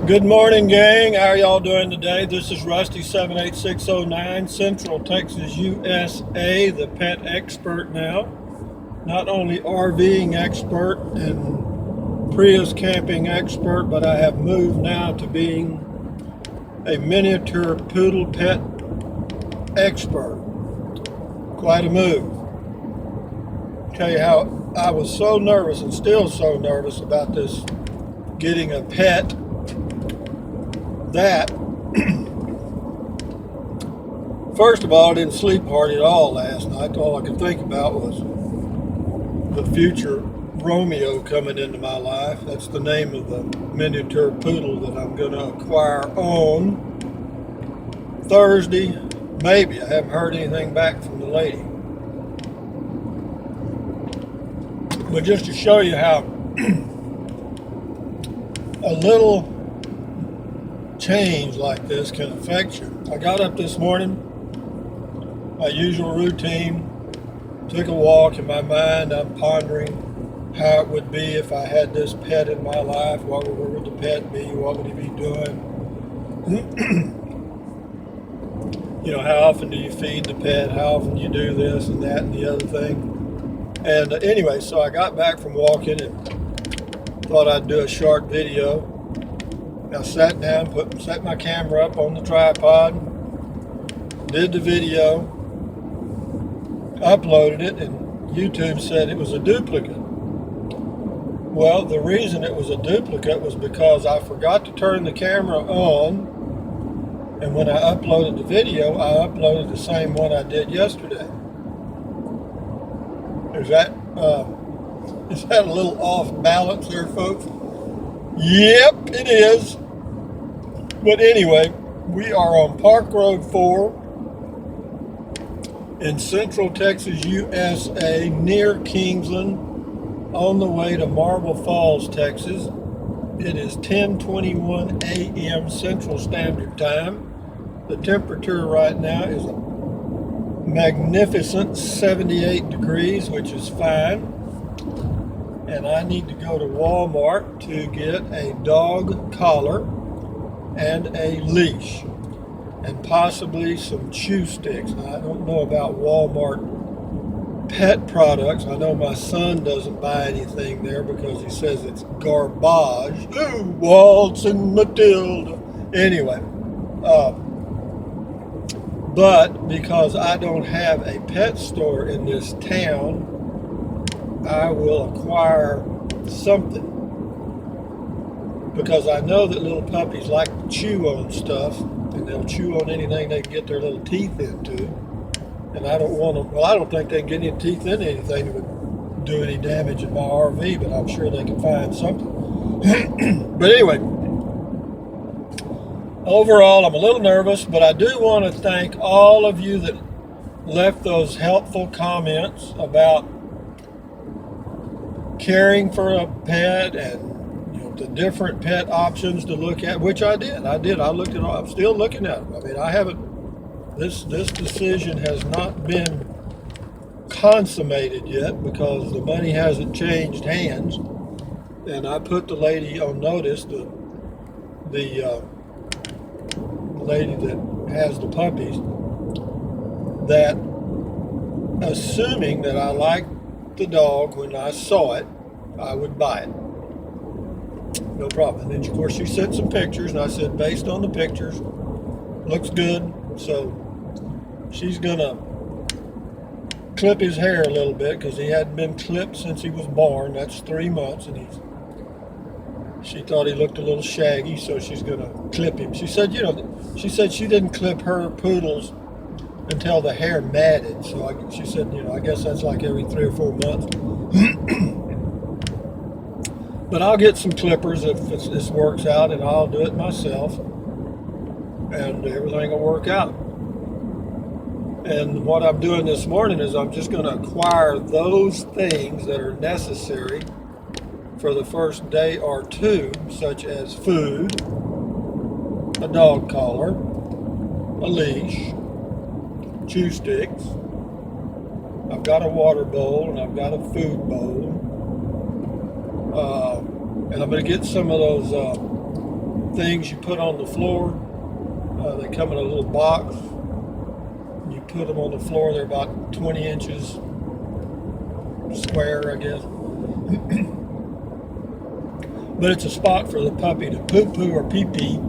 Good morning, gang. How are y'all doing today? This is Rusty 78609, Central Texas, USA, the pet expert now. Not only RVing expert and Prius camping expert, but I have moved now to being a miniature poodle pet expert. Quite a move. Tell you how I was so nervous and still so nervous about this getting a pet that first of all, I didn't sleep hard at all last night. All I could think about was the future Romeo coming into my life. That's the name of the miniature poodle that I'm going to acquire on Thursday. Maybe. I haven't heard anything back from the lady. But just to show you how a little change like this can affect you. I got up this morning, my usual routine, took a walk. In my mind, I'm pondering how it would be if I had this pet in my life. What would the pet be? What would he be doing? How often do you feed the pet? How often do you do this and that and the other thing? And anyway, so I got back from walking and thought I'd do a short video. I sat down, set my camera up on the tripod, did the video, uploaded it, and YouTube said it was a duplicate. Well, the reason it was a duplicate was because I forgot to turn the camera on, and when I uploaded the video, I uploaded the same one I did yesterday. Is that a little off balance there, folks? Yep, it is. But anyway, we are on Park Road 4 in Central Texas, USA, near Kingsland, on the way to Marble Falls, Texas. It is 10:21 a.m. Central Standard Time. The temperature right now is a magnificent 78 degrees, which is fine. And I need to go to Walmart to get a dog collar and a leash and possibly some chew sticks. I don't know about Walmart pet products. I know my son doesn't buy anything there because he says it's garbage. Ooh, Waltz and Matilda. Anyway, but because I don't have a pet store in this town, I will acquire something. Because I know that little puppies like to chew on stuff, and they'll chew on anything they can get their little teeth into. And I don't want them, well, I don't think they can get any teeth into anything that would do any damage in my RV, but I'm sure they can find something. But anyway, overall, I'm a little nervous, but I do want to thank all of you that left those helpful comments about caring for a pet and the different pet options to look at, which I did. I looked at all. I'm still looking at them. I mean, I haven't, this decision has not been consummated yet because the money hasn't changed hands. And I put the lady on notice, the lady that has the puppies, that assuming that I liked the dog when I saw it, I would buy it. No problem. And then, of course, she sent some pictures, and I said, based on the pictures, looks good. So she's going to clip his hair a little bit because he hadn't been clipped since he was born. That's 3 months, and she thought he looked a little shaggy, so she's going to clip him. She said, she didn't clip her poodles until the hair matted. So she said, I guess that's like every 3 or 4 months. But I'll get some clippers if this works out, and I'll do it myself, and everything will work out. And what I'm doing this morning is I'm just going to acquire those things that are necessary for the first day or two, such as food, a dog collar, a leash, chew sticks. I've got a water bowl and I've got a food bowl. And I'm going to get some of those things you put on the floor. They come in a little box. You put them on the floor. They're about 20 inches square, I guess. But it's a spot for the puppy to poo-poo or pee-pee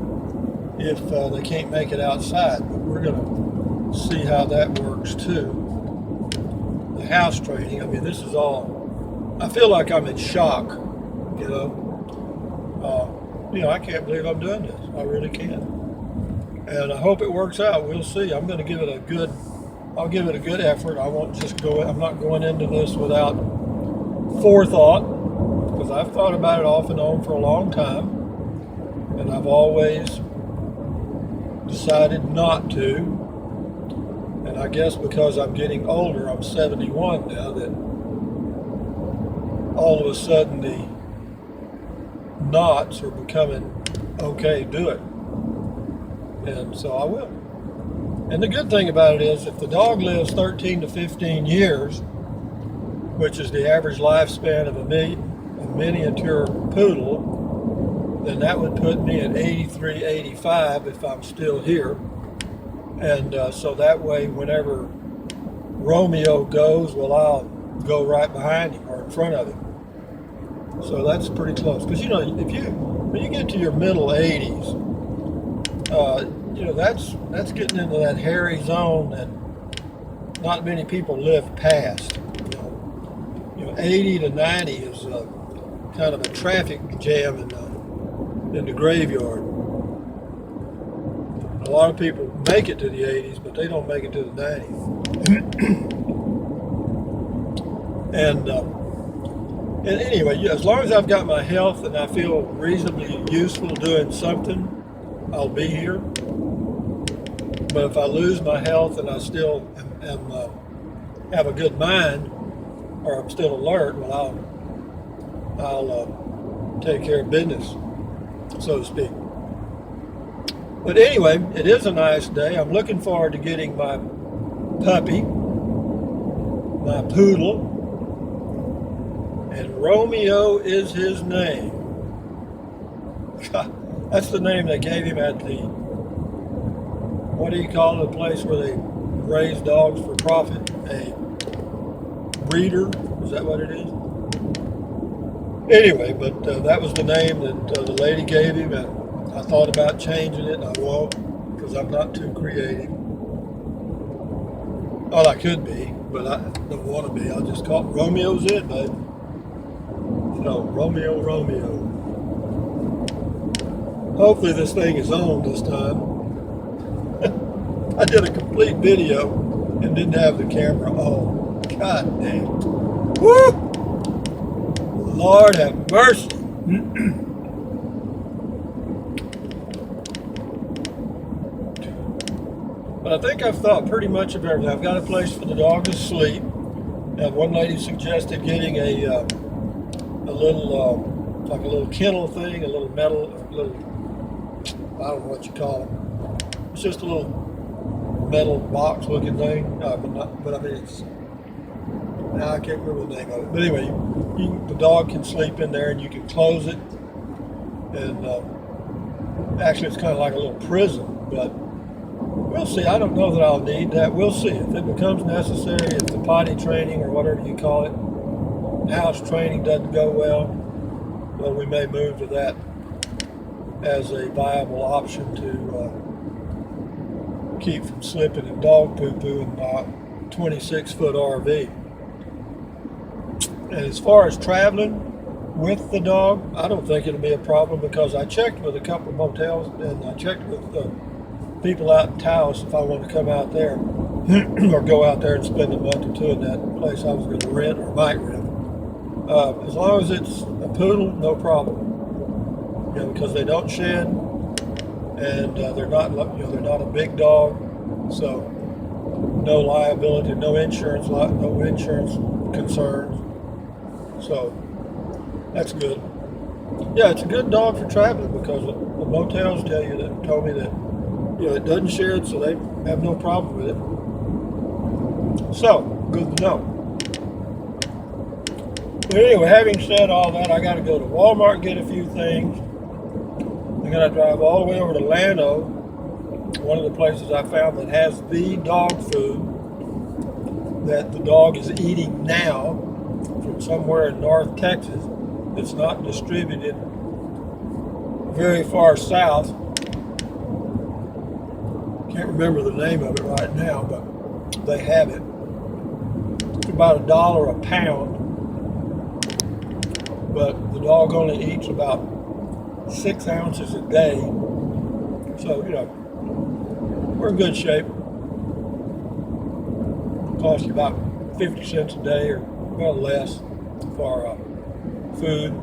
if they can't make it outside. But we're going to see how that works too. The house training, I mean, this is all, I feel like I'm in shock, you know. I can't believe I'm doing this. I really can't. And I hope it works out. We'll see. I'm going to give it a good, I'll give it a good effort. I won't just go, I'm not going into this without forethought, because I've thought about it off and on for a long time, and I've always decided not to. And I guess because I'm getting older, I'm 71 now, that all of a sudden the knots are becoming okay, do it. And so I will. And the good thing about it is, if the dog lives 13 to 15 years, which is the average lifespan of a miniature poodle, then that would put me at 83, 85 if I'm still here. And so that way, whenever Romeo goes, well, I'll go right behind him or in front of him. So that's pretty close. Because, when you get to your middle 80s, that's getting into that hairy zone that not many people live past. 80 to 90 is kind of a traffic jam in the graveyard. A lot of people make it to the 80s, but they don't make it to the 90s. And anyway, as long as I've got my health and I feel reasonably useful doing something, I'll be here. But if I lose my health and I still have a good mind, or I'm still alert, well, I'll take care of business, so to speak. But anyway, it is a nice day. I'm looking forward to getting my puppy, my poodle, and Romeo is his name. That's the name they gave him at the, what do you call it, the place where they raise dogs for profit? A breeder, is that what it is? Anyway, but that was the name that the lady gave him, and I thought about changing it, and I won't, because I'm not too creative. Well, I could be, but I don't want to be. I'll just call it Romeo's it, babe. No, Romeo. Hopefully this thing is on this time. I did a complete video and didn't have the camera on. God damn. Woo! Lord have mercy. But I think I've thought pretty much of everything. I've got a place for the dog to sleep. And one lady suggested getting a little, like a little kennel thing, a little metal, I don't know what you call it. It's just a little metal box looking thing. I mean, it's, I can't remember the name of it. But anyway, the dog can sleep in there and you can close it. And actually it's kind of like a little prison, but we'll see. I don't know that I'll need that. We'll see. If it becomes necessary, if the potty training or whatever you call it, house training doesn't go well, we may move to that as a viable option to keep from slipping in dog poo-poo in my 26-foot RV. And as far as traveling with the dog, I don't think it'll be a problem, because I checked with a couple of motels and I checked with the people out in Taos if I want to come out there or go out there and spend a month or two in that place I was going to rent or might rent. As long as it's a poodle, no problem. Because they don't shed, and they're not a big dog, so no liability, no insurance concerns. So that's good. Yeah, it's a good dog for traveling, because the motels told me that it doesn't shed, so they have no problem with it. So good to know. But anyway, having said all that, I got to go to Walmart and get a few things. I Then I drive all the way over to Llano, one of the places I found that has the dog food that the dog is eating now from somewhere in North Texas that's not distributed very far south. Can't remember the name of it right now, but they have it. It's about $1 a pound, but the dog only eats about 6 ounces a day. So, we're in good shape. It costs you about 50 cents a day or well less for food.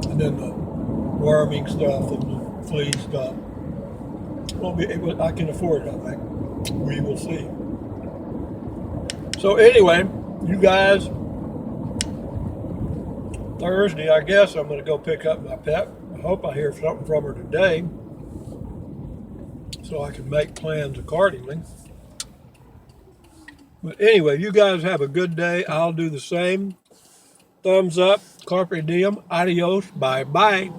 And then the worming stuff and the flea stuff. I can afford it, I think. We will see. So anyway, you guys, Thursday, I guess I'm going to go pick up my pet. I hope I hear something from her today so I can make plans accordingly. But anyway, you guys have a good day. I'll do the same. Thumbs up, carpe diem, adios, bye-bye.